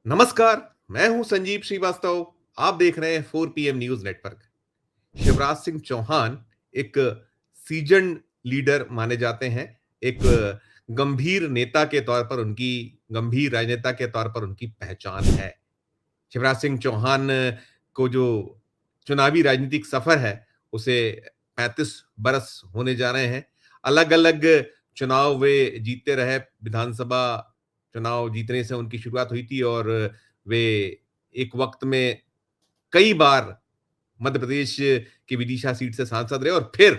नमस्कार। मैं हूं संजीव श्रीवास्तव। आप देख रहे हैं 4 PM news network. Shivraj Singh Chouhan एक सीजन लीडर माने जाते हैं। एक गंभीर नेता के तौर पर उनकी गंभीर राजनेता के तौर पर उनकी पहचान है। शिवराज सिंह चौहान को जो चुनावी राजनीतिक सफर है उसे 35 बरस होने जा रहे हैं। अलग-अलग चुनाव वे जीतते रहे। विधानसभा चुनाव जीतने से उनकी शुरुआत हुई थी और वे एक वक्त में कई बार मध्य प्रदेश की विदिशा सीट से सांसद रहे और फिर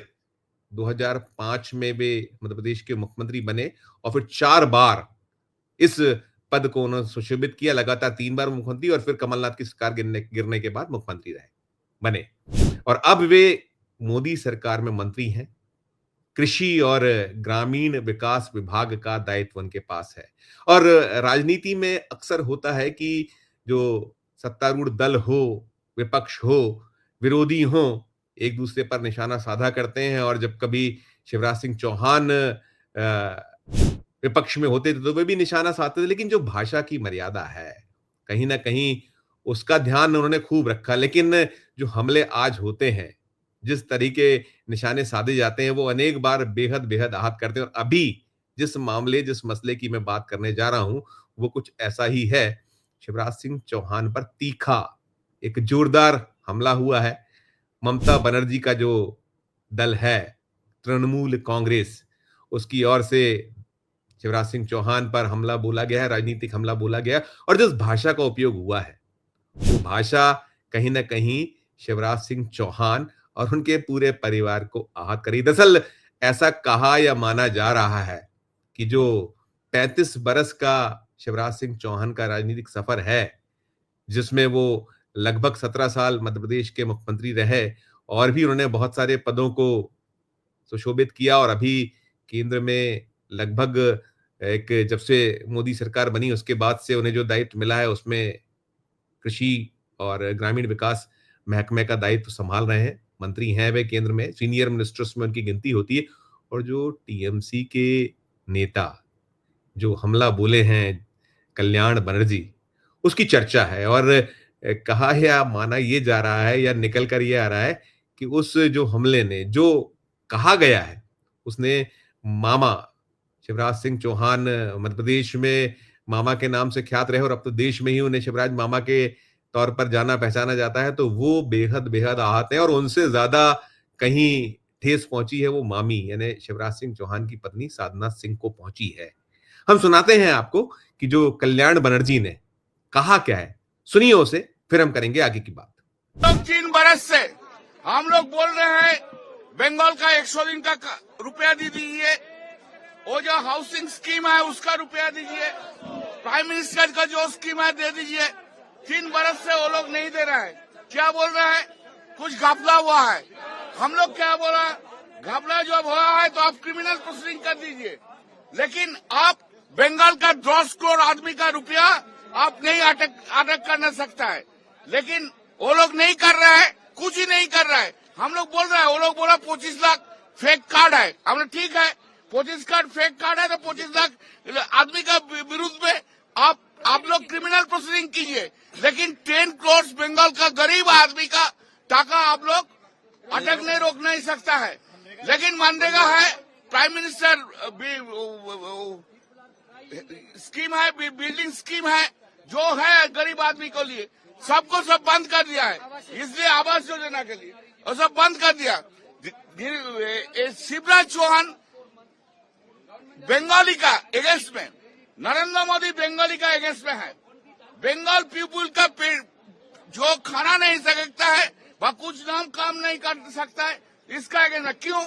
2005 में वे मध्य प्रदेश के मुख्यमंत्री बने और फिर 4 बार इस पद को उन्होंने सुशोभित किया। लगातार 3 बार मुख्यमंत्री और फिर कमलनाथ की सरकार गिरने गिरने के बाद मुख्यमंत्री बने और अब वे मोदी सरकार में मंत्री हैं। कृषि और ग्रामीण विकास विभाग का दायित्व उनके पास है और राजनीति में अक्सर होता है कि जो सत्तारूढ़ दल हो, विपक्ष हो, विरोधी हो, एक दूसरे पर निशाना साधा करते हैं और जब कभी शिवराज सिंह चौहान विपक्ष में होते थे तो वे भी निशाना साधते थे, लेकिन जो भाषा की मर्यादा है, कहीं न कहीं उसका ध्यान उन्होंने खूब रखा। लेकिन जो हमले आज होते हैं, जिस तरीके निशाने साधे जाते हैं, वो अनेक बार बेहद-बेहद आहत करते हैं और अभी जिस मसले की मैं बात करने जा रहा हूं, वो कुछ ऐसा ही है। शिवराज सिंह चौहान पर तीखा एक जोरदार हमला हुआ है। ममता बनर्जी का जो दल है, तृणमूल कांग्रेस, उसकी ओर से शिवराज सिंह चौहान पर हमला बोला गया है, राजनीतिक हमला बोला गया है और जिस भाषा का उपयोग हुआ है, वो भाषा कहीं न कहीं शिवराज सिंह चौहान और उनके पूरे परिवार को आहत करी। दरअसल ऐसा कहा या माना जा रहा है कि जो 35 बरस का शिवराज सिंह चौहान का राजनीतिक सफर है, जिसमें वो लगभग 17 साल मध्य प्रदेश के मुख्यमंत्री रहे और भी उन्होंने बहुत सारे पदों को सुशोभित किया और अभी केंद्र में लगभग एक जब से मोदी सरकार बनी उसके बाद से उन्हें जो दायित्व मिला है उसमें कृषि और ग्रामीण विकास महकमे का दायित्व संभाल रहे हैं। मंत्री हैं वे केंद्र में, सीनियर मिनिस्टर्स में उनकी गिनती होती है और जो टीएमसी के नेता जो हमला बोले हैं कल्याण बनर्जी, उसकी चर्चा है और कहा है या माना ये जा रहा है या निकल कर ये आ रहा है कि उस जो हमले ने जो कहा गया है, उसने मामा शिवराज सिंह चौहान मध्य प्रदेश में मामा के नाम से ख्यात रहे और अब तो देश में ही उन्हें शिवराज मामा के तौर पर जाना पहचाना जाता है, तो वो बेहद-बेहद आहत हैं और उनसे ज़्यादा कहीं ठेस पहुँची है वो मामी यानी शिवराज सिंह चौहान की पत्नी साधना सिंह को पहुँची है। हम सुनाते हैं आपको कि जो कल्याण बनर्जी ने कहा क्या है, सुनिए उसे, फिर हम करेंगे आगे की बात। लोग 3 बरस से हम लोग बोल रहे हैं बंगाल का 100 दिन का रुपया दे दीजिए, वो जो हाउसिंग स्कीम है उसका रुपया दीजिए, प्राइम मिनिस्टर का जो स्कीम है दे दीजिए। 3 बरस से वो लोग नहीं दे रहे हैं। क्या बोल रहे हैं? कुछ घपला हुआ है। हम लोग क्या बोल रहे हैं? घपला जब हुआ है तो आप क्रिमिनल प्रोसीडिंग कर दीजिए, लेकिन आप बंगाल का 10 करोड़ आदमी का रुपया आप नहीं अटक कर न सकता है। लेकिन वो लोग नहीं कर रहे हैं, कुछ ही नहीं कर रहा है। हम लोग बोल रहे हैं, वो लोग बोला 25 लाख फेक कार्ड है। हमने ठीक है, 25 कार्ड फेक कार्ड है तो 25 लाख आदमी का विरुद्ध में आप लोग क्रिमिनल प्रोसीडिंग कीजिए, लेकिन 10 करोड़ बंगाल का गरीब आदमी का टाका आप लोग अटकने रोक नहीं सकता है। लेकिन मनरेगा है, प्राइम मिनिस्टर स्कीम है, बिल्डिंग स्कीम है, जो है गरीब आदमी को लिए सबको सब बंद कर दिया है। इसलिए आवास योजना के लिए और सब बंद कर दिया। शिवराज चौहान बंगाली का अगेंस्ट में, नरेंद्र मोदी बंगाली का अगेंस्ट में है। बंगाल पीपुल का जो खाना नहीं सकता है वह कुछ नाम काम नहीं कर सकता है, इसका अगेंस्ट में। क्यों?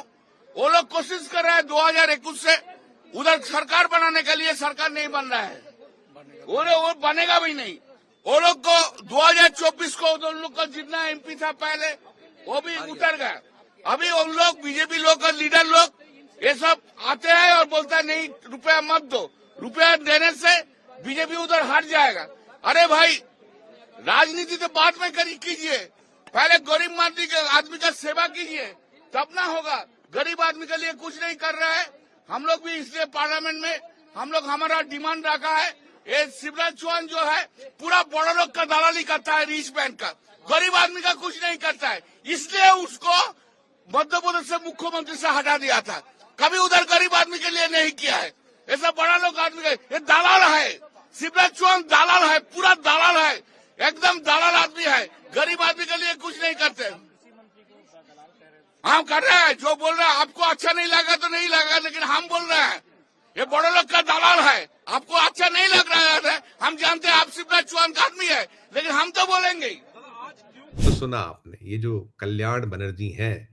वो लोग कोशिश कर रहे हैं 2021 से उधर सरकार बनाने के लिए, सरकार नहीं बन रहा है, वो बनेगा भी नहीं। वो लोग को 2024 को उन लोग का जितना एमपी था पहले वो भी उतर गया। अभी उन लोग बीजेपी लोग का लीडर लोग ये सब आते हैं और बोलता है नहीं रुपया मत दो, रुपया देने से बीजेपी उधर हट जाएगा। अरे भाई, राजनीति तो बाद में कीजिए, पहले गरीब आदमी का सेवा कीजिए, तब ना होगा। गरीब आदमी के लिए कुछ नहीं कर रहा है। हम लोग भी इसलिए पार्लियामेंट में हम लोग हमारा डिमांड रखा है, ये शिवराज चौहान जो है पूरा बड़ा लोग का दलाली करता है, रिच मैन का, गरीब आदमी का कुछ नहीं करता है। इसलिए उसको मध्य प्रदेश से मुख्यमंत्री से हटा दिया था, कभी उधर गरीब आदमी के लिए नहीं किया है। ऐसा बड़ा लोग आदमी का ये दलाल है, शिवराज चौहान दलाल है, पूरा दलाल है, एकदम दलाल आदमी है, गरीब आदमी के लिए कुछ नहीं करते। हम कर रहे हैं जो बोल रहे हैं, आपको अच्छा नहीं लगा तो नहीं लगा, लेकिन हम बोल रहे हैं ये बड़े लोग का दलाल है। आपको अच्छा नहीं लग रहा है, हम जानते हैं आप शिवराज चौहान का आदमी है, लेकिन हम तो बोलेंगे ही। तो सुना आपने, ये जो कल्याण बनर्जी हैं,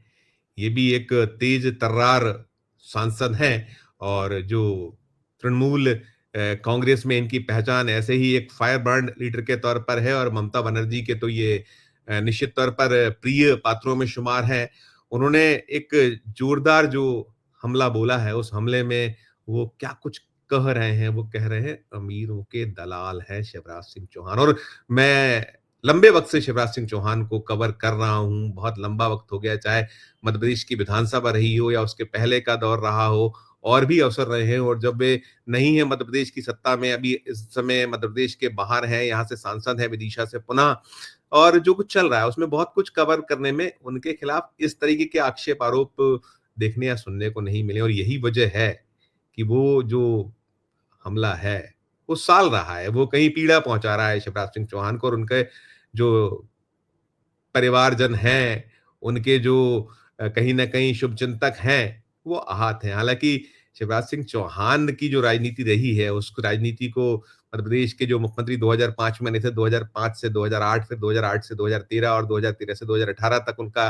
ये भी एक तेज तर्रार सांसद हैं और जो तृणमूल कांग्रेस में इनकी पहचान ऐसे ही एक फायर ब्रांड लीडर के तौर पर है और ममता बनर्जी के तो ये निश्चित तौर पर प्रिय पात्रों में शुमार हैं। उन्होंने एक जोरदार जो हमला बोला है, उस हमले में वो क्या कुछ कह रहे हैं, वो कह रहे हैं अमीरों के दलाल हैं शिवराज सिंह चौहान। और मैं लंबे वक्त से शिवराज सिंह चौहान को कवर कर रहा हूं, बहुत लंबा वक्त हो गया, चाहे मध्य प्रदेश की विधानसभा रही हो या उसके पहले का दौर रहा हो, और भी अवसर रहे हैं। और जब वे नहीं है मध्य प्रदेश की सत्ता में, अभी इस समय मध्य प्रदेश के बाहर हैं, यहाँ से सांसद हैं विदिशा से पुनः, और जो कुछ चल रहा है उसमें बहुत कुछ कवर करने में उनके खिलाफ इस तरीके के आक्षेप आरोप देखने या सुनने को नहीं मिले। और यही वजह है कि वो जो हमला है वो साल रहा है, वो कहीं पीड़ा पहुंचा रहा है शिवराज सिंह चौहान को, और उनके जो परिवारजन हैं, उनके जो कहीं न कहीं शुभचिंतक हैं, वो आहत हैं। हालाँकि शिवराज सिंह चौहान की जो राजनीति रही है, उस राजनीति को मध्य प्रदेश के जो मुख्यमंत्री 2005 में बने थे, 2005 से 2008, फिर 2008 से 2013 और 2013 से 2018 तक उनका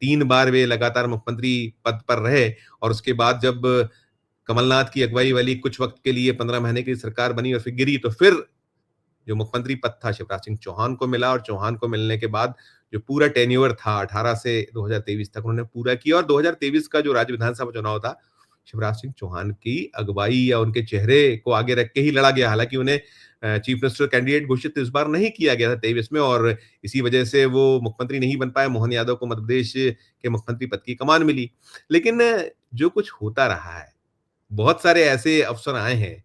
3 बार वे लगातार मुख्यमंत्री पद पर रहे। और उसके बाद जब कमलनाथ की अगुवाई वाली कुछ वक़्त के लिए 15 महीने की सरकार बनी और फिर गिरी, तो फिर जो मुख्यमंत्री पद था शिवराज सिंह चौहान को मिला, और चौहान को मिलने के बाद जो पूरा टेन्योर था 18 से 2023 तक उन्होंने पूरा किया। और 2023 का जो राज्य विधानसभा चुनाव था, शिवराज सिंह चौहान की अगुवाई या उनके चेहरे को आगे रख के ही लड़ा गया। हालांकि उन्हें चीफ मिनिस्टर कैंडिडेट घोषित इस बार नहीं किया गया था 23 में, और इसी वजह से वो मुख्यमंत्री नहीं बन पाए। मोहन यादव को मध्य प्रदेश के मुख्यमंत्री पद की कमान मिली। लेकिन जो कुछ होता रहा है, बहुत सारे ऐसे अफसर आए हैं,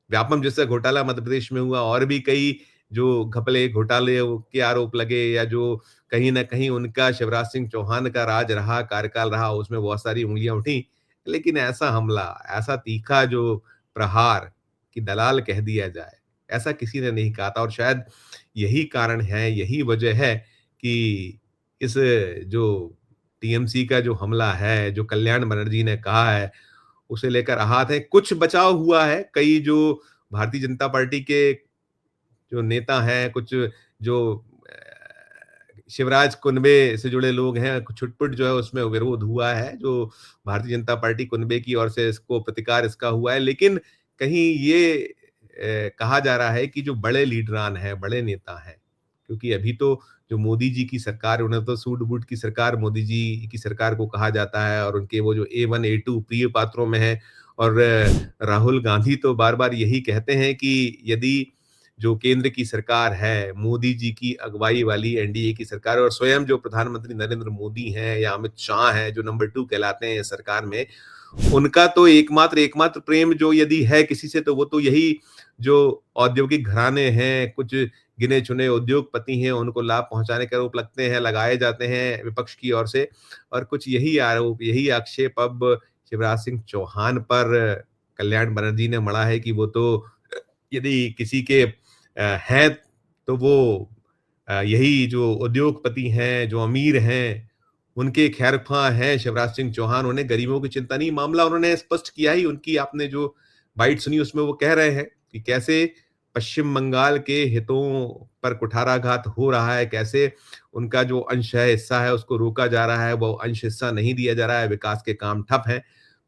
व्यापम जैसा घोटाला मध्य प्रदेश में हुआ, और भी कई जो घपले घोटाले के आरोप लगे, या जो कहीं न कहीं उनका शिवराज सिंह चौहान का राज रहा, कार्यकाल रहा, उसमें बहुत सारी उँगलियाँ उठी। लेकिन ऐसा हमला, ऐसा तीखा जो प्रहार कि दलाल कह दिया जाए, ऐसा किसी ने नहीं कहा था। और शायद यही कारण है, यही वजह है कि इस जो टीएमसी का जो हमला है, जो कल्याण बनर्जी ने कहा है, उसे लेकर आहत है। कुछ बचाव हुआ है, कई जो भारतीय जनता पार्टी के जो नेता हैं, कुछ जो शिवराज कुनबे से जुड़े लोग हैं, कुछ छुटपुट जो है उसमें विरोध हुआ है, जो भारतीय जनता पार्टी कुनबे की ओर से इसको प्रतिकार इसका हुआ है। लेकिन कहीं ये कहा जा रहा है कि जो बड़े लीडरान हैं, बड़े नेता हैं, क्योंकि अभी तो जो मोदी जी की सरकार, उन्हें तो सूट-बूट की सरकार मोदी जी की सरकार को कहा जाता है, और उनके वो जो A1, A2 प्रिय पात्रों में हैं। और राहुल गांधी तो बार-बार यही कहते हैं कि यदि जो केंद्र की सरकार है, मोदी जी की अगुवाई वाली एनडीए की सरकार, और स्वयं जो प्रधानमंत्री नरेंद्र मोदी हैं या अमित शाह हैं, जो नंबर 2 कहलाते हैं सरकार में, उनका तो एकमात्र एकमात्र प्रेम जो यदि है किसी से, तो वो तो यही जो औद्योगिक घराने हैं, कुछ गिने-चुने उद्योगपति हैं, उनको लाभ पहुँचाने के आरोप लगते हैं, लगाए जाते हैं विपक्ष की ओर से। और कुछ यही आरोप, यही आक्षेप अब शिवराज सिंह चौहान पर कल्याण बनर्जी ने मढ़ा है कि वो तो यदि किसी के हैं, तो वो यही जो उद्योगपति हैं, जो अमीर हैं, उनके खैरख्वाह हैं शिवराज सिंह चौहान। उन्हें गरीबों की चिंता नहीं, मामला उन्होंने स्पष्ट किया ही। उनकी आपने जो बाइट सुनी उसमें वो कह रहे हैं कि कैसे पश्चिम बंगाल के हितों पर कुठाराघात हो रहा है, कैसे उनका जो अंश है, हिस्सा है, उसको रोका जा रहा है, वो अंश हिस्सा नहीं दिया जा रहा है, विकास के काम ठप हैं।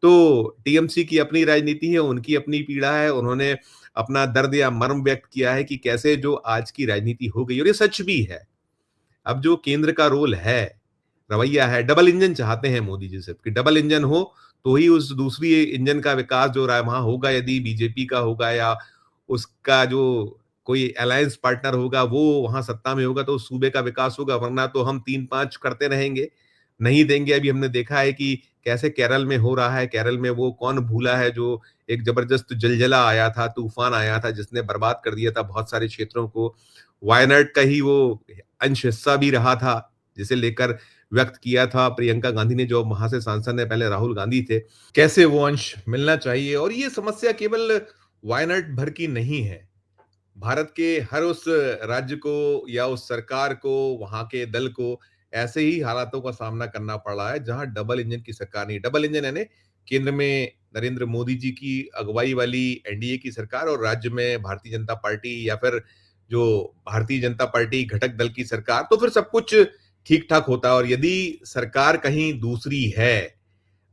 तो टीएमसी की अपनी राजनीति है, उनकी अपनी पीड़ा है, उन्होंने अपना दर्द या मर्म व्यक्त किया है कि कैसे जो आज की राजनीति हो गई, और ये सच भी है। अब जो केंद्र का रोल है, रवैया है, डबल इंजन चाहते हैं मोदी जी सिर्फ, कि डबल इंजन हो तो ही उस दूसरी इंजन का विकास जो रहा है वहां होगा। यदि बीजेपी का होगा या उसका जो कोई अलायंस पार्टनर होगा वो वहां सत्ता में होगा, तो उस सूबे का विकास होगा, वरना तो हम 3-5 करते रहेंगे। नहीं देंगे। अभी हमने देखा है कि कैसे केरल में हो रहा है, केरल में वो कौन भूला है जो एक ज़बरदस्त ज़लज़ला आया था, तूफ़ान आया था जिसने बर्बाद कर दिया था बहुत सारे क्षेत्रों को। वायनाड का ही वो अंश हिस्सा भी रहा था, जिसे लेकर व्यक्त किया था प्रियंका गांधी ने, जो वहाँ से सांसद हैं, पहले राहुल गांधी थे। कैसे वो अंश मिलना चाहिए, और ये समस्या केवल वायनाड भर की नहीं है। भारत के हर उस राज्य को या उस सरकार को, वहाँ के दल को ऐसे ही हालातों का सामना करना पड़ रहा है जहाँ डबल इंजन की सरकार नहीं। डबल इंजन यानी केंद्र में नरेंद्र मोदी जी की अगुवाई वाली एनडीए की सरकार और राज्य में भारतीय जनता पार्टी या फिर जो भारतीय जनता पार्टी घटक दल की सरकार, तो फिर सब कुछ ठीक-ठाक होता है। और यदि सरकार कहीं दूसरी है,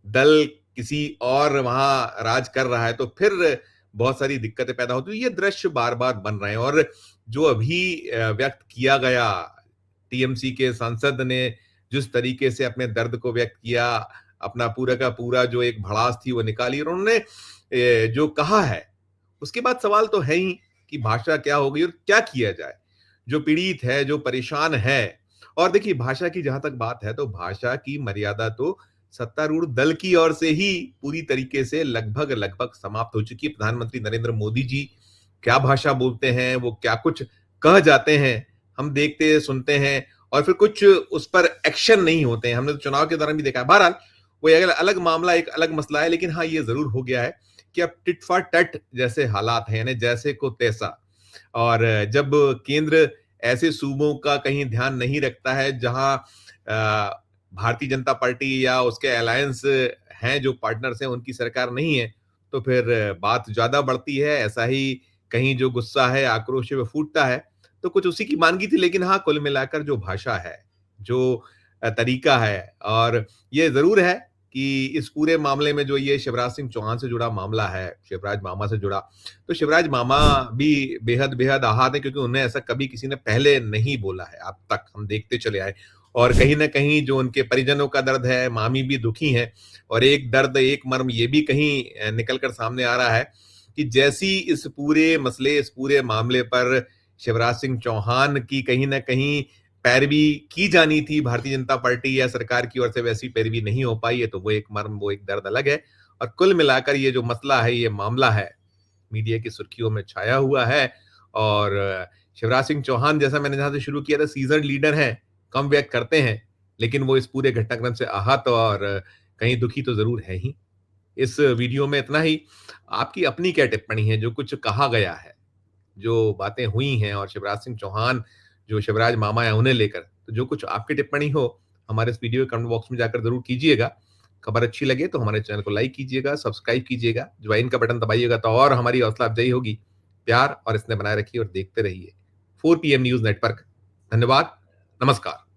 दल किसी और वहाँ राज कर रहा है, तो फिर बहुत सारी दिक्कतें पैदा होती हैं। ये दृश्य बार-बार बन रहे हैं, और जो अभी व्यक्त किया गया, टीएमसी के सांसद ने जिस तरीके से अपने दर्द को व्यक्त किया, अपना पूरा का पूरा जो एक भड़ास थी वो निकाली, और उन्होंने जो कहा है, उसके बाद सवाल तो है ही कि भाषा क्या हो गई और क्या किया जाए? जो पीड़ित है, जो परेशान है। और देखिए, भाषा की जहाँ तक बात है, तो भाषा की मर्यादा तो सत्तारूढ़ दल की ओर से ही पूरी तरीके से लगभग-लगभग समाप्त हो चुकी है। प्रधानमंत्री नरेंद्र मोदी जी क्या भाषा बोलते हैं, वो क्या कुछ कह जाते हैं, हम देखते, सुनते हैं, और फिर कुछ उस पर एक्शन नहीं होते हैं। हमने तो चुनाव के दौरान भी देखा है। बहरहाल, वो एक अलग मामला, एक अलग मसला है, लेकिन हाँ, ये ज़रूर हो गया है कि अब टिट फॉर टैट जैसे हालात हैं, यानी जैसे को तैसा। और जब केंद्र ऐसे सूबों का कहीं ध्यान नहीं रखता है जहां भारतीय जनता पार्टी या उसके अलायंस हैं, जो पार्टनर्स हैं, उनकी सरकार नहीं है, तो फिर बात ज्यादा बढ़ती है। ऐसा ही कहीं जो गुस्सा है, आक्रोश है, वो फूटता है। तो कुछ उसी की मानगी थी, लेकिन हाँ, कुल मिलाकर जो भाषा है, जो तरीका है, और ये जरूर है कि इस पूरे मामले में जो ये शिवराज सिंह चौहान से जुड़ा मामला है, शिवराज मामा से जुड़ा, तो शिवराज मामा भी बेहद बेहद आहत है, क्योंकि उन्हें ऐसा कभी किसी ने पहले नहीं बोला है, अब तक हम देखते चले आए। और कहीं न कहीं जो उनके परिजनों का दर्द है, मामी भी दुखी हैं, और एक दर्द, एक मर्म ये भी कहीं निकल कर सामने आ रहा है कि जैसी इस पूरे मसले, इस पूरे मामले पर शिवराज सिंह चौहान की कहीं न कहीं पैरवी की जानी थी भारतीय जनता पार्टी या सरकार की ओर से, वैसी पैरवी नहीं हो पाई है, तो वो एक मर्म, वो एक दर्द अलग है। और कुल मिलाकर ये जो मसला है, ये मामला है, मीडिया की सुर्खियों में छाया हुआ है। और शिवराज सिंह चौहान, जैसा मैंने जहां से शुरू किया था, सीजन लीडर हैं, कम व्यक्त करते हैं, लेकिन वो इस पूरे घटनाक्रम से आहत और कहीं दुखी तो जरूर है ही। इस वीडियो में इतना ही। आपकी अपनी क्या टिप्पणी है, जो कुछ कहा गया है, जो बातें हुई हैं, और शिवराज सिंह चौहान जो शिवराज मामा है उन्हें लेकर, तो जो कुछ आपकी टिप्पणी हो, हमारे इस वीडियो के कमेंट बॉक्स में जाकर जरूर कीजिएगा। खबर अच्छी लगे तो हमारे चैनल को लाइक कीजिएगा, सब्सक्राइब कीजिएगा, ज्वाइन का बटन दबाइएगा, तो और हमारी हौसला अफजाई होगी। प्यार और स्नेह बनाए रखिए और देखते रहिए 4 PM न्यूज नेटवर्क। धन्यवाद। नमस्कार।